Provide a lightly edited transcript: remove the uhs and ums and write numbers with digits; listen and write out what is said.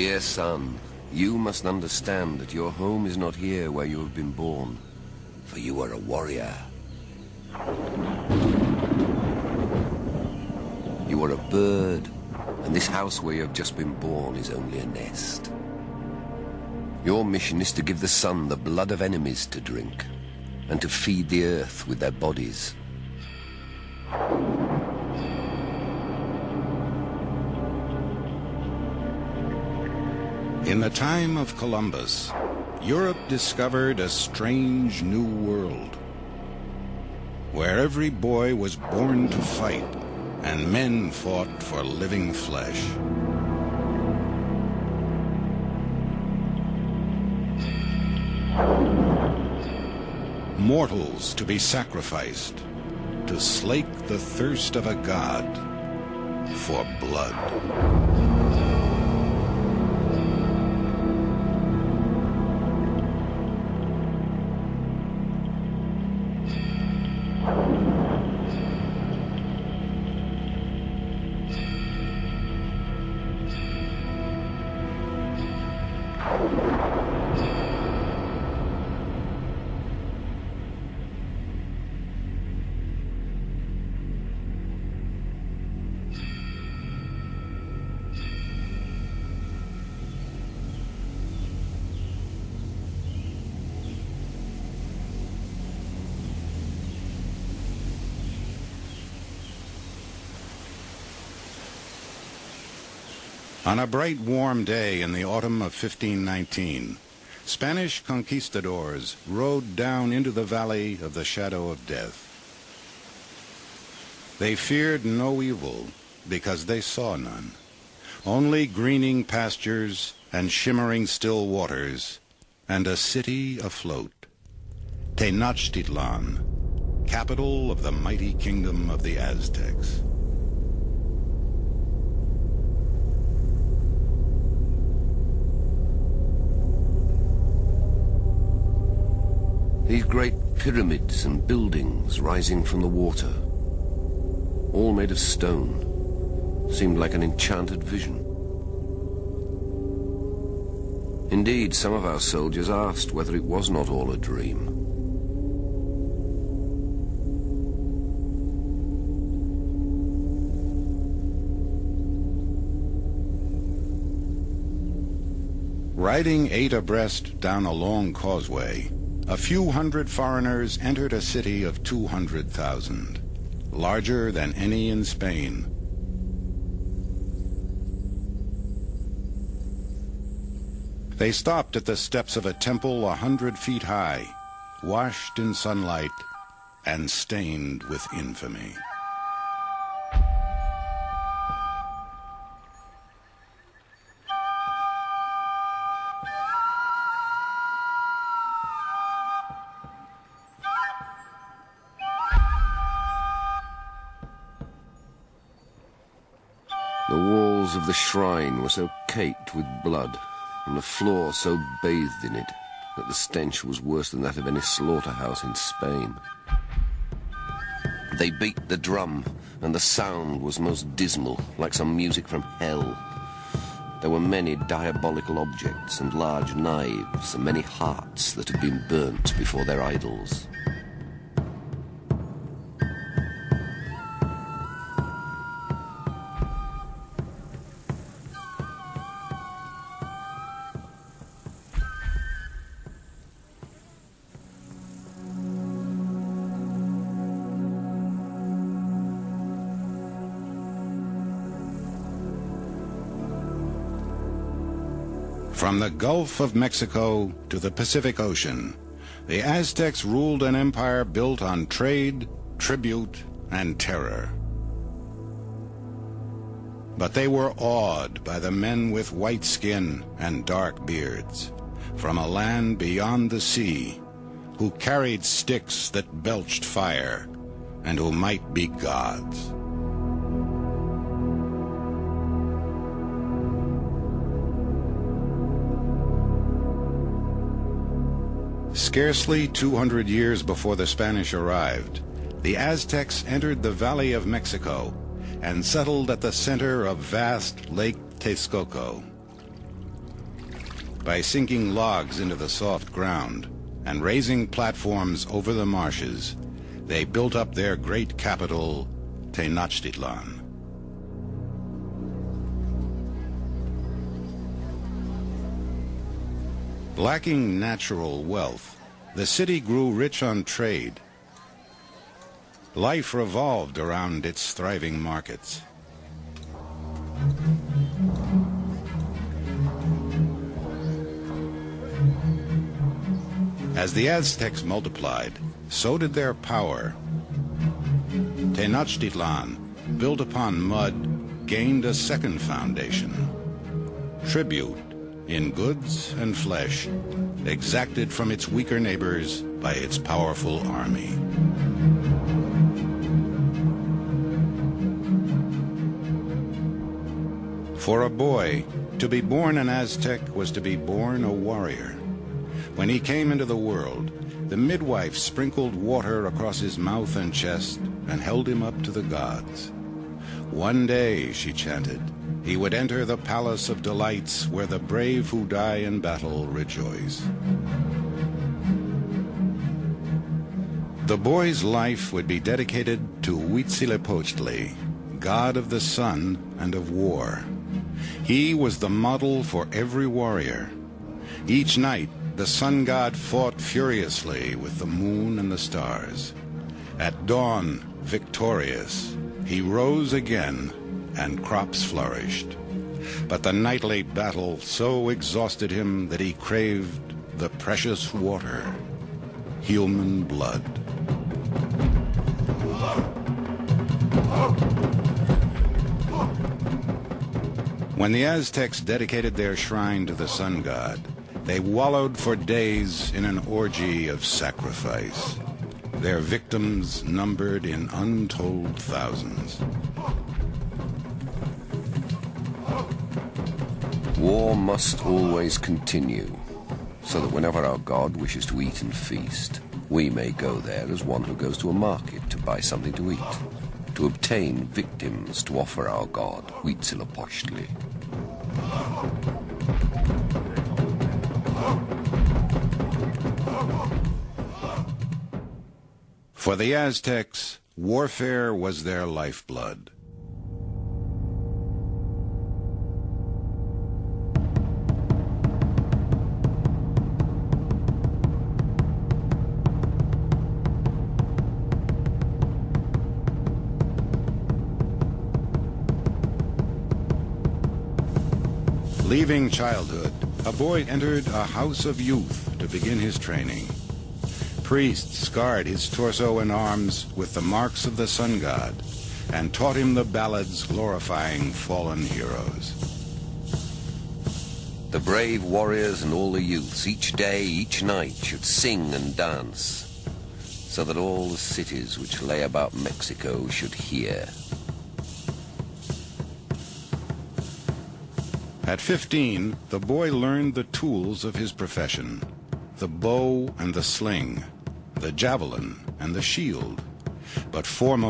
Dear son, you must understand that your home is not here where you have been born, for you are a warrior. You are a bird, and this house where you have just been born is only a nest. Your mission is to give the sun the blood of enemies to drink, and to feed the earth with their bodies. In the time of Columbus, Europe discovered a strange new world, where every boy was born to fight, and men fought for living flesh. Mortals to be sacrificed, to slake the thirst of a god for blood. On a bright, warm day in the autumn of 1519, Spanish conquistadors rode down into the valley of the shadow of death. They feared no evil because they saw none, only greening pastures and shimmering still waters, and a city afloat, Tenochtitlan, capital of the mighty kingdom of the Aztecs. These great pyramids and buildings rising from the water, all made of stone, seemed like an enchanted vision. Indeed, some of our soldiers asked whether it was not all a dream. Riding 8 abreast down a long causeway, a few hundred foreigners entered a city of 200,000, larger than any in Spain. They stopped at the steps of a temple 100 feet high, washed in sunlight and stained with infamy. The walls of the shrine were so caked with blood, and the floor so bathed in it, that the stench was worse than that of any slaughterhouse in Spain. They beat the drum, and the sound was most dismal, like some music from hell. There were many diabolical objects, and large knives, and many hearts that had been burnt before their idols. From the Gulf of Mexico to the Pacific Ocean, the Aztecs ruled an empire built on trade, tribute, and terror. But they were awed by the men with white skin and dark beards, from a land beyond the sea, who carried sticks that belched fire, and who might be gods. Scarcely 200 years before the Spanish arrived, the Aztecs entered the Valley of Mexico and settled at the center of vast Lake Texcoco. By sinking logs into the soft ground and raising platforms over the marshes, they built up their great capital, Tenochtitlan. Lacking natural wealth, the city grew rich on trade. Life revolved around its thriving markets. As the Aztecs multiplied, so did their power. Tenochtitlan, built upon mud, gained a second foundation. Tribute, in goods and flesh, exacted from its weaker neighbors by its powerful army. For a boy, to be born an Aztec was to be born a warrior. When he came into the world, the midwife sprinkled water across his mouth and chest and held him up to the gods. One day, she chanted, he would enter the palace of delights where the brave who die in battle rejoice. The boy's life would be dedicated to Huitzilopochtli, god of the sun and of war. He was the model for every warrior. Each night, the sun god fought furiously with the moon and the stars. At dawn, victorious, he rose again, and crops flourished. But the nightly battle so exhausted him that he craved the precious water, human blood. When the Aztecs dedicated their shrine to the sun god, they wallowed for days in an orgy of sacrifice. Their victims numbered in untold thousands. War must always continue, so that whenever our god wishes to eat and feast, we may go there as one who goes to a market to buy something to eat, to obtain victims to offer our god, Huitzilopochtli. For the Aztecs, warfare was their lifeblood. Leaving childhood, a boy entered a house of youth to begin his training. Priests scarred his torso and arms with the marks of the sun god and taught him the ballads glorifying fallen heroes. The brave warriors and all the youths, each day, each night, should sing and dance, so that all the cities which lay about Mexico should hear. At 15, the boy learned the tools of his profession, the bow and the sling, the javelin and the shield, but foremost